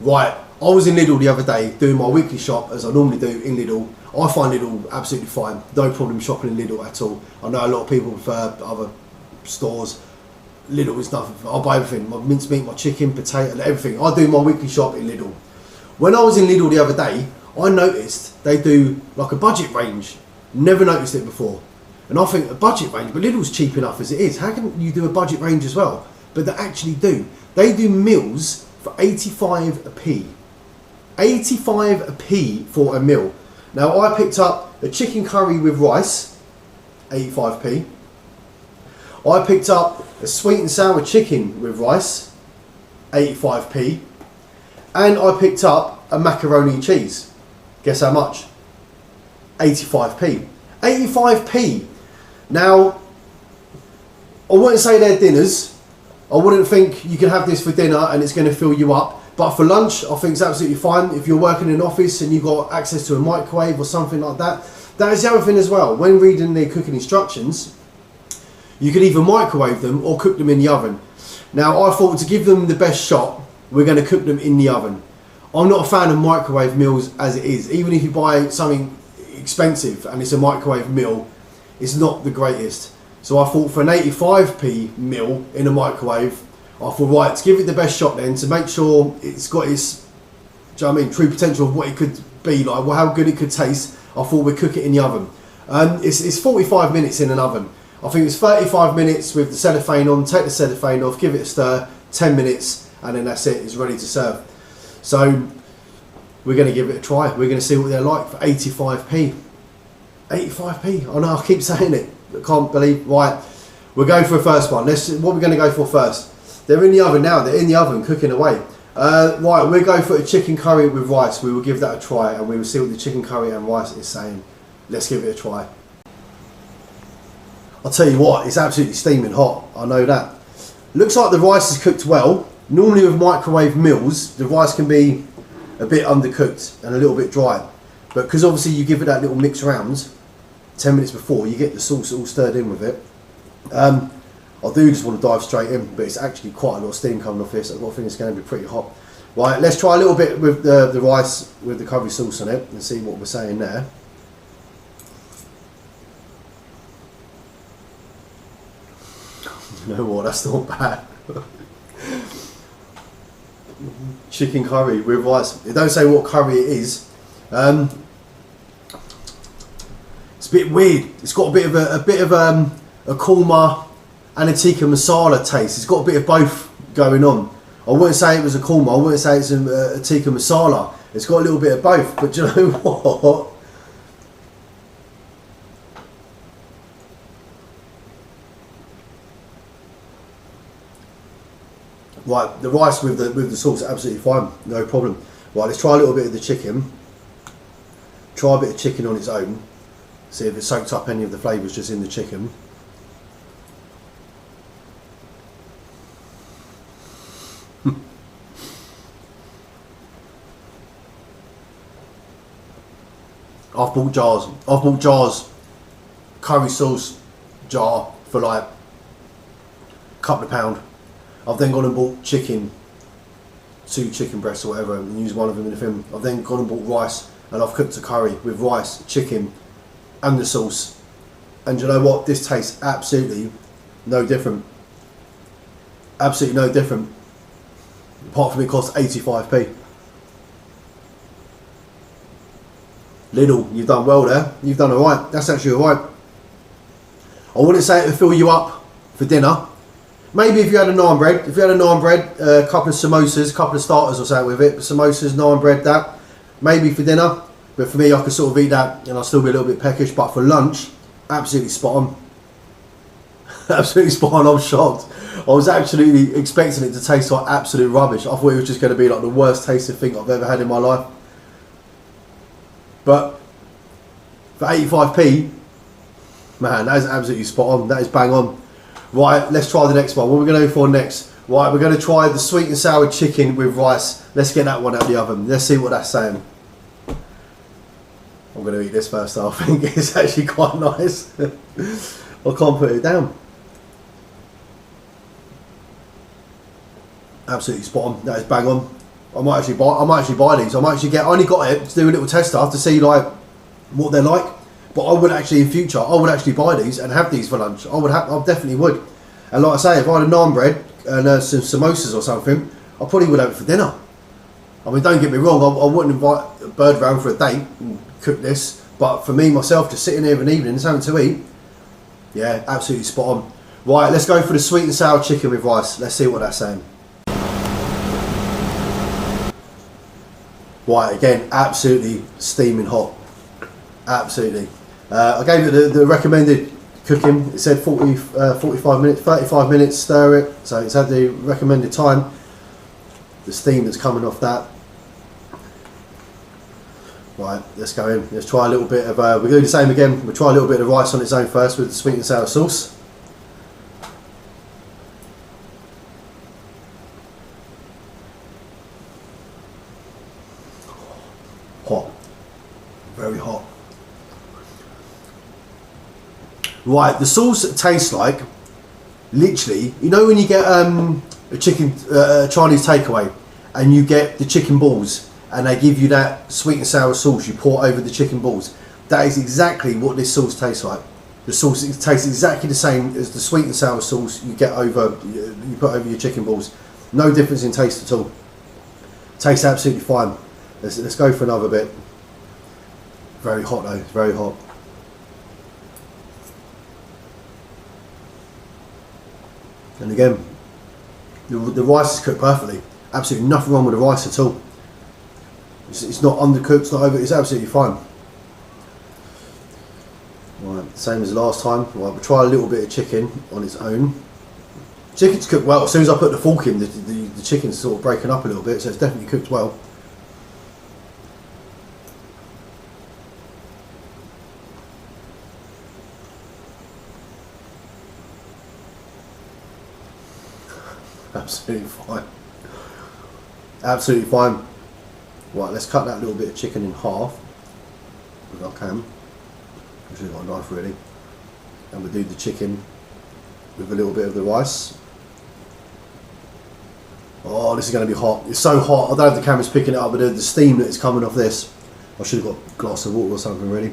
Right, I was in Lidl the other day doing my weekly shop as I normally do in Lidl. I find Lidl absolutely fine, no problem shopping in Lidl at all. I know a lot of people prefer other stores. Lidl is nothing. I'll buy everything, my mincemeat, my chicken, potato, everything. I do my weekly shop in Lidl. When I was in Lidl the other day, I noticed they do like a budget range. Never noticed it before. And I think a budget range, but Lidl's cheap enough as it is. How can you do a budget range as well? But they actually do. They do meals for 85p. 85p for a meal. Now I picked up a chicken curry with rice, 85p. I picked up a sweet and sour chicken with rice, 85p. And I picked up a macaroni and cheese. Guess how much? 85p. 85p. Now, I wouldn't say they're dinners. I wouldn't think you can have this for dinner and it's going to fill you up. But for lunch, I think it's absolutely fine. If you're working in an office and you've got access to a microwave or something like that. That is the other thing as well. When reading their cooking instructions, you can either microwave them or cook them in the oven. Now, I thought to give them the best shot, we're going to cook them in the oven. I'm not a fan of microwave meals as it is. Even if you buy something expensive and it's a microwave meal, it's not the greatest. So I thought for an 85p meal in a microwave, I thought, right, to give it the best shot then, to make sure it's got its, do you know what I mean, true potential of what it could be like, well, how good it could taste, I thought we'd cook it in the oven. It's 45 minutes in an oven. I think it's 35 minutes with the cellophane on, take the cellophane off, give it a stir, 10 minutes, and then that's it, it's ready to serve. So we're going to give it a try. We're going to see what they're like for 85p. 85p, I know I keep saying it, I can't believe, right, we'll go for a first one. What we're going to go for first. They're in the oven now, they're in the oven cooking away. Right, we'll go for a chicken curry with rice. We will give that a try and we will see what the chicken curry and rice is saying. Let's give it a try. I'll tell you what, it's absolutely steaming hot, I know that. Looks like the rice is cooked well. Normally with microwave meals, the rice can be a bit undercooked and a little bit dry. But because obviously you give it that little mix around 10 minutes before, you get the sauce all stirred in with it. I do just want to dive straight in, but it's actually quite a lot of steam coming off this. I think it's going to be pretty hot. Right, let's try a little bit with the rice with the curry sauce on it and see what we're saying there. You know what, that's not bad. Chicken curry with rice. It don't say what curry it is. It's a bit weird. It's got a bit of a korma and a tikka masala taste. It's got a bit of both going on. I wouldn't say it was a korma. I wouldn't say it's a tikka masala. It's got a little bit of both. But do you know what? Right, the rice with the sauce is absolutely fine, no problem. Right, let's try a little bit of the chicken. Try a bit of chicken on its own. See if it soaked up any of the flavours just in the chicken. I've bought jars, curry sauce jar for like a couple of £. I've then gone and bought chicken, 2 chicken breasts or whatever, and used one of them in the film. I've then gone and bought rice, and I've cooked a curry with rice, chicken, and the sauce. And you know what? This tastes absolutely no different. Absolutely no different. Apart from it costs 85p. Lidl, you've done well there. You've done alright. That's actually alright. I wouldn't say it would fill you up for dinner. Maybe if you had a naan bread, a couple of samosas, a couple of starters or something with it, but samosas, naan bread, that, maybe for dinner. But for me, I could sort of eat that and I'll still be a little bit peckish. But for lunch, absolutely spot on. Absolutely spot on. I'm shocked. I was absolutely expecting it to taste like absolute rubbish. I thought it was just going to be like the worst tasting thing I've ever had in my life. But for 85p, man, that is absolutely spot on. That is bang on. Right, let's try the next one. What are we going to go for next? Right, we're going to try the sweet and sour chicken with rice. Let's get that one out of the oven. Let's see what that's saying. I'm going to eat this first, I think. It's actually quite nice. I can't put it down. Absolutely spot on. That is bang on. I might actually buy these. I only got it to do a little tester to see like what they're like. But I would actually, in future, I would actually buy these and have these for lunch. I definitely would. And like I say, if I had a naan bread and some samosas or something, I probably would have it for dinner. I mean, don't get me wrong, I wouldn't invite a bird round for a date and cook this. But for me, myself, just sitting here of an evening and something to eat, yeah, absolutely spot on. Right, let's go for the sweet and sour chicken with rice. Let's see what that's saying. Right, again, absolutely steaming hot. Absolutely. I gave it the recommended cooking. It said 45 minutes, 35 minutes, stir it. So it's had the recommended time. The steam that's coming off that. Right, let's go in. Let's try a little bit of, we'll do the same again. We'll try a little bit of rice on its own first with the sweet and sour sauce. Hot. Very hot. Right, the sauce tastes like, literally, you know when you get a chicken Chinese takeaway and you get the chicken balls and they give you that sweet and sour sauce you pour over the chicken balls. That is exactly what this sauce tastes like. The sauce tastes exactly the same as the sweet and sour sauce you get over, you put over your chicken balls. No difference in taste at all. Tastes absolutely fine. Let's go for another bit. Very hot though, very hot. And again, the rice is cooked perfectly. Absolutely nothing wrong with the rice at all. It's not undercooked, it's not over, it's absolutely fine. Right, same as last time. Right, we'll try a little bit of chicken on its own. Chicken's cooked well. As soon as I put the fork in, the chicken's sort of breaking up a little bit, so it's definitely cooked well. Absolutely fine. Absolutely fine. Right, let's cut that little bit of chicken in half, if I can. I've just got a knife really. And we'll do the chicken with a little bit of the rice. Oh, this is going to be hot. It's so hot. I don't know if the camera's picking it up, but the steam that is coming off this. I should have got a glass of water or something really.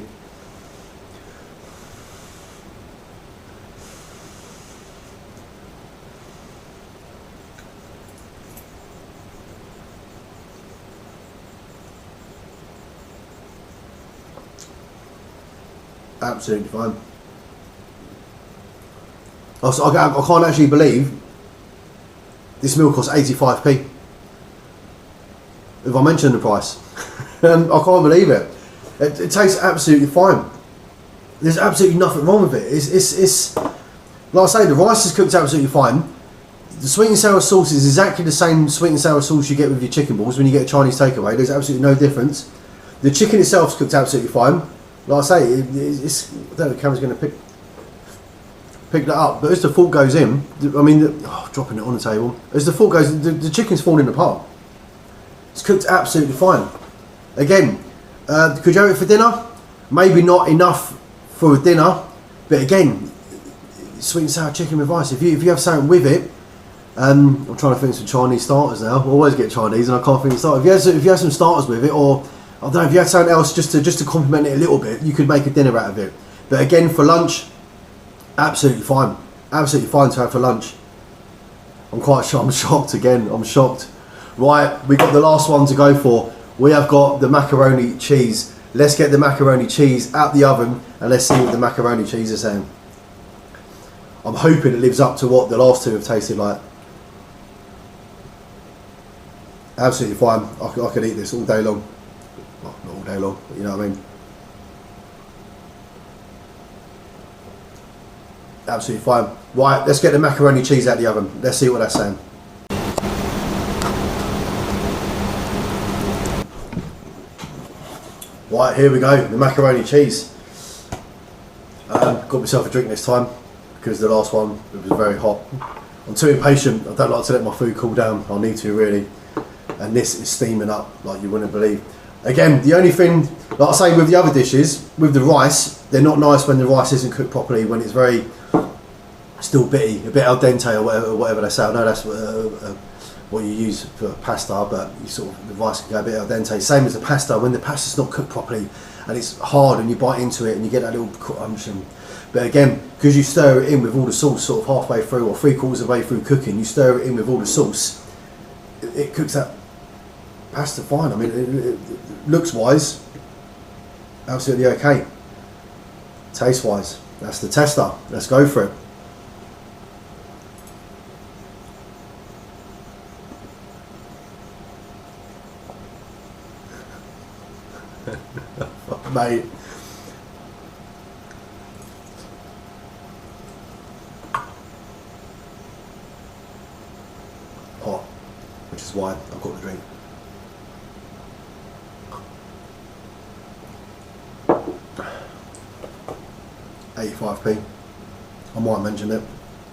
Absolutely fine. I can't actually believe this meal costs 85p. If I mention the price, I can't believe it. It tastes absolutely fine. There's absolutely nothing wrong with it. It's like I say, the rice is cooked absolutely fine. The sweet and sour sauce is exactly the same sweet and sour sauce you get with your chicken balls when you get a Chinese takeaway. There's absolutely no difference. The chicken itself is cooked absolutely fine. Like I say, I don't know if the camera's going to pick that up, but as the fork goes in, I mean, dropping it on the table, as the fork goes, the chicken's falling apart. It's cooked absolutely fine. Again, could you have it for dinner? Maybe not enough for a dinner, but again, sweet and sour chicken with rice. If you have something with it, I'm trying to think of some Chinese starters now. I always get Chinese and I can't think of starters. If you have some starters with it, or I don't know, if you had something else just to complement it a little bit, you could make a dinner out of it. But again, for lunch, absolutely fine. Absolutely fine to have for lunch. I'm shocked again. I'm shocked. Right, we got the last one to go for. We have got the macaroni cheese. Let's get the macaroni cheese out the oven and let's see what the macaroni cheese is saying. I'm hoping it lives up to what the last two have tasted like. Absolutely fine. I could eat this all day long. Well, not all day long, but you know what I mean. Absolutely fine. Right, let's get the macaroni cheese out the oven. Let's see what that's saying. Right, here we go, the macaroni cheese. Got myself a drink this time because the last one, it was very hot. I'm too impatient. I don't like to let my food cool down. I need to really. And this is steaming up like you wouldn't believe. Again, the only thing, like I say with the other dishes, with the rice, they're not nice when the rice isn't cooked properly, when it's very still bitty, a bit al dente or whatever they say. I know that's what you use for pasta, but you sort of, the rice can go a bit al dente. Same as the pasta, when the pasta's not cooked properly and it's hard and you bite into it and you get that little crunch. But again, because you stir it in with all the sauce sort of halfway through or 3/4 of the way through cooking, you stir it in with all the sauce, it cooks that pasta fine. I mean, it looks wise, absolutely okay. Taste wise, that's the tester. Let's go for it. Mate. Hot, which is why I've got the drink. £85p. I might mention it.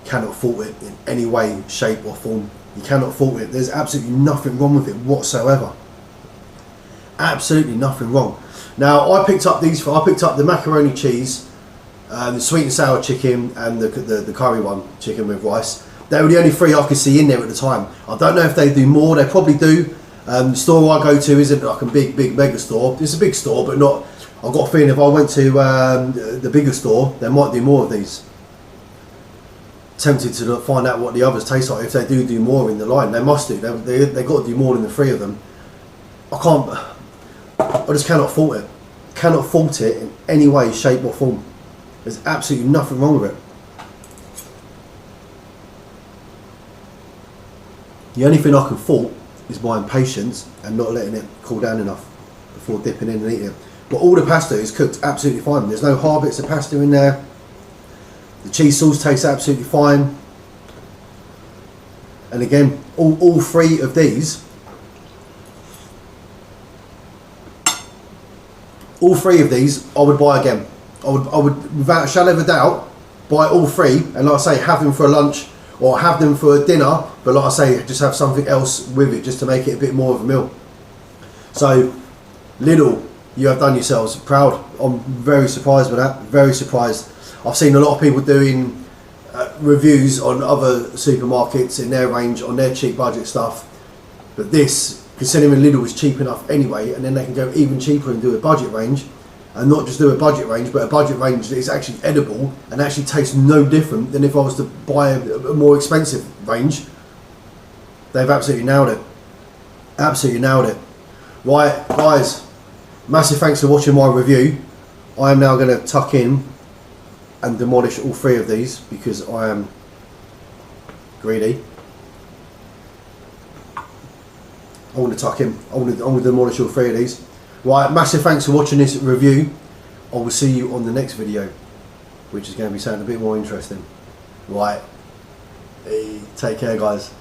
Cannot fault it in any way, shape or form. You cannot fault it. There's absolutely nothing wrong with it whatsoever. Absolutely nothing wrong. Now I picked up these. I picked up the macaroni cheese, the sweet and sour chicken, and the curry one, chicken with rice. They were the only three I could see in there at the time. I don't know if they do more. They probably do. The store I go to isn't like a big mega store. It's a big store, but not. I've got a feeling if I went to the bigger store, they might do more of these. Tempted to find out what the others taste like. If they do more in the line, they must do. They got to do more than the three of them. I just cannot fault it. Cannot fault it in any way, shape or form. There's absolutely nothing wrong with it. The only thing I can fault is my impatience and not letting it cool down enough before dipping in and eating it. But all the pasta is cooked absolutely fine. There's no hard bits of pasta in there. The cheese sauce tastes absolutely fine. And again, all three of these, I would buy again. I would without a shadow of a doubt, buy all three, and like I say, have them for a lunch or have them for a dinner, but like I say, just have something else with it just to make it a bit more of a meal. So, Lidl, you have done yourselves proud. I'm very surprised with that, very surprised. I've seen a lot of people doing reviews on other supermarkets in their range, on their cheap budget stuff, but this, considering Lidl is cheap enough anyway, and then they can go even cheaper and do a budget range, and not just do a budget range, but a budget range that is actually edible and actually tastes no different than if I was to buy a more expensive range. They've absolutely nailed it. Absolutely nailed it. Right, guys, massive thanks for watching my review. I am now going to tuck in and demolish all three of these because I am greedy. I want to tuck in. I want to demolish all three of these. Right, massive thanks for watching this review. I will see you on the next video, which is going to be something a bit more interesting. Right, hey, take care guys.